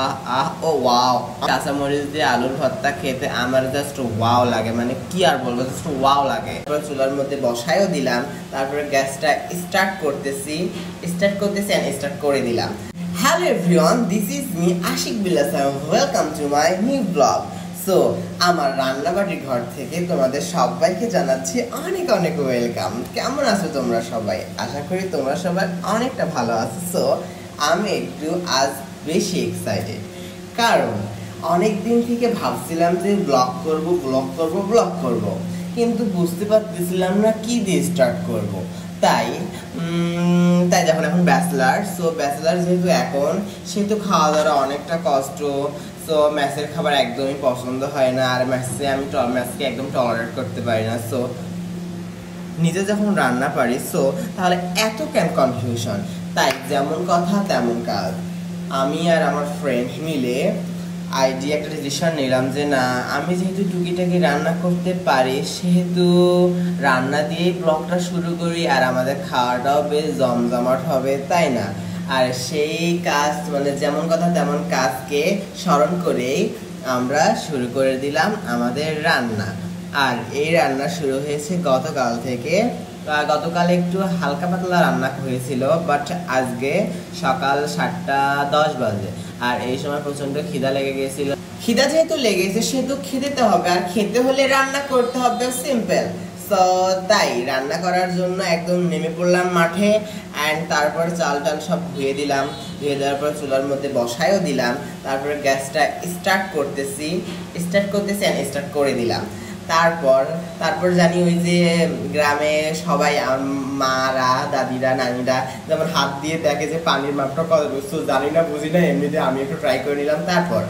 আহ আহ ও wow, কাঁচামরিচ দিয়ে আলুর ভর্তা খেতে আমার জাস্ট ওয়াও লাগে, মানে কি আর বলবো, জাস্ট ওয়াও লাগে। তারপর চুলার মধ্যে বসায়ও দিলাম, তারপরে গ্যাসটা স্টার্ট করতেছি এন্ড স্টার্ট করে দিলাম। Hello everyone, this is me Ashiq Billah Salam, welcome to my new blog. So আমার রান্নাবাড়ির ঘর থেকে তোমাদের সবাইকে জানাচ্ছি অনেক অনেক ওয়েলকাম। কেমন আছো তোমরা সবাই? আশা করি তোমরা সবাই অনেকটা ভালো আছো। সো আমি একটু আজ বেশি এক্সাইটেড, কারণ অনেক দিন থেকে ভাবছিলাম যে ব্লগ করব, কিন্তু বুঝতে পারতেছিলাম না কি দিয়ে স্টার্ট করব। তাই যখন এখন ব্যাচেলার, সো ব্যাচেলার যেহেতু এখন, সেহেতু খাওয়া দাওয়া অনেকটা কষ্ট। সো ম্যাসের খাবার একদমই পছন্দ হয় না, আর ম্যাসকে একদম টলারেট করতে পারি না। সো নিজে যখন রান্না পারি, সো তাহলে এত কেন কনফিউশন? তাই যেমন কথা তেমন কাজ, আমি আর আমার ফ্রেন্ড মিলে একটা ডিসিশন নিলাম যে না, আমি যেহেতু টুকিটাকি রান্না করতে পারি, সেহেতু রান্না দিয়েই ব্লগটা শুরু করি, আর আমাদের খাওয়াটাও বেশ জমজমাট হবে, তাই না? আর সেই কাজ, মানে যেমন কথা তেমন কাজকে স্মরণ করেই আমরা শুরু করে দিলাম আমাদের রান্না। আর এই রান্না শুরু হয়েছে গতকাল থেকে। গতকাল একটু হালকা পাতলা রান্না হয়েছিল, বাট আজকে সকাল 7:10 বাজে, আর এই সময় প্রচন্ড খিদা লেগে গেছিল। খিদা যেহেতু লেগেছে, সেহেতু খেতে হবে, আর খেতে হলে রান্না করতে হবে, সিম্পল। সো তাই রান্না করার জন্য একদম নেমে পড়লাম মাঠে, অ্যান্ড তারপর চাল টাল সব ধুয়ে দিলাম। ধুয়ে দেওয়ার পর চুলার মধ্যে বসায়ও দিলাম, তারপরে গ্যাসটা স্টার্ট করতেছি অ্যান্ড স্টার্ট করে দিলাম। তারপর জানি ওই যে গ্রামে সবাই মারা, দাদিরা, নানিরা যেমন হাত দিয়ে দেখে যে পানির মাপটা কত, জানি না বুঝি না, এমনিতে আমি একটু ট্রাই করে নিলাম। তারপর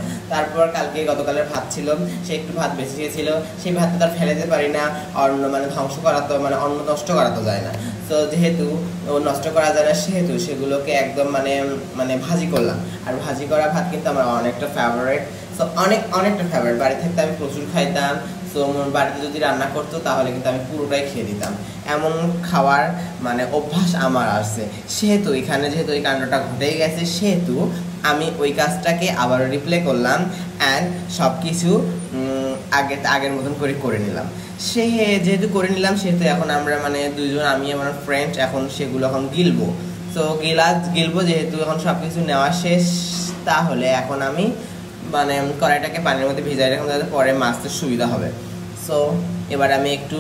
গতকালের ভাত ছিল, সে একটু ভাত বেঁচে গিয়েছিল, সেই ভাতটা তার ফেলে দিতে পারি না, অন্ন মানে ধ্বংস করা তো, মানে অন্ন নষ্ট করা তো যায় না। তো যেহেতু নষ্ট করা যায় না, সেহেতু সেগুলোকে একদম মানে ভাজি করলাম। আর ভাজি করা ভাত কিন্তু আমার অনেকটা ফেভারিট। সো অনেকটা ফেভারিট, বাড়ি থাকতে আমি প্রচুর খাইতাম। তো বাড়িতে যদি রান্না করতো তাহলে কিন্তু আমি পুরোটাই খেয়ে দিতাম, এমন খাওয়ার মানে অভ্যাস আমার আছে। সেহেতু এখানে যেহেতু এই কাণ্ডটা ঘটেই গেছে, সেহেতু আমি ওই কাজটাকে আবার রিপ্লে করলাম, অ্যান্ড সব কিছু আগের মতন করে নিলাম। যেহেতু করে নিলাম, সেহেতু এখন আমরা মানে দুইজন, আমি আমার ফ্রেন্ড, এখন সেগুলো এখন গিলবো। তো গিলবো যেহেতু এখন সব কিছু নেওয়া শেষ, তাহলে এখন আমি মানে কড়াইটাকে পানির মধ্যে ভিজাই রাখলাম, যাতে পরে মাছতে সুবিধা হবে। সো এবার আমি একটু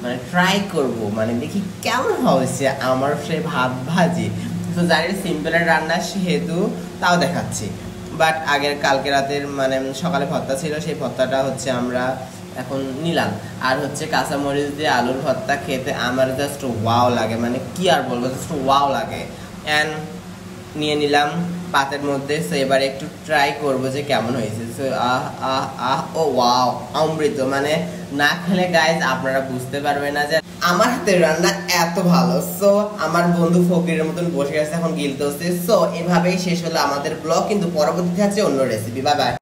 মানে ট্রাই করব, মানে দেখি কেমন হয়েছে আমার সেই ভাত ভাজি। তো জানি সিম্পলের রান্না, সেহেতু তাও দেখাচ্ছি। বাট কালকে রাতের মানে সকালে ভর্তা ছিল, সেই ভর্তাটা হচ্ছে আমরা এখন নিলাম। আর হচ্ছে কাঁচামরিচ দিয়ে আলুর ভর্তা খেতে আমার জাস্ট ওয়াও লাগে, মানে কি আর বলবো, জাস্ট ওয়াও লাগে। অ্যান্ড নিয়ে নিলাম পাতের মধ্যে। সো এবার একটু ট্রাই করবো যে কেমন হয়েছে। সো ও ওয়াও, অমৃত, মানে না খেলে গাইজ আপনারা বুঝতে পারবেন না যে আমার হাতের রান্না এত ভালো। সো আমার বন্ধু ফকিরের মতন বসে গেছে, এখন গিলতে হচ্ছে। সো এভাবেই শেষ হলো আমাদের ব্লগ, কিন্তু পরবর্তীতে আছে অন্য রেসিপি। Bye bye.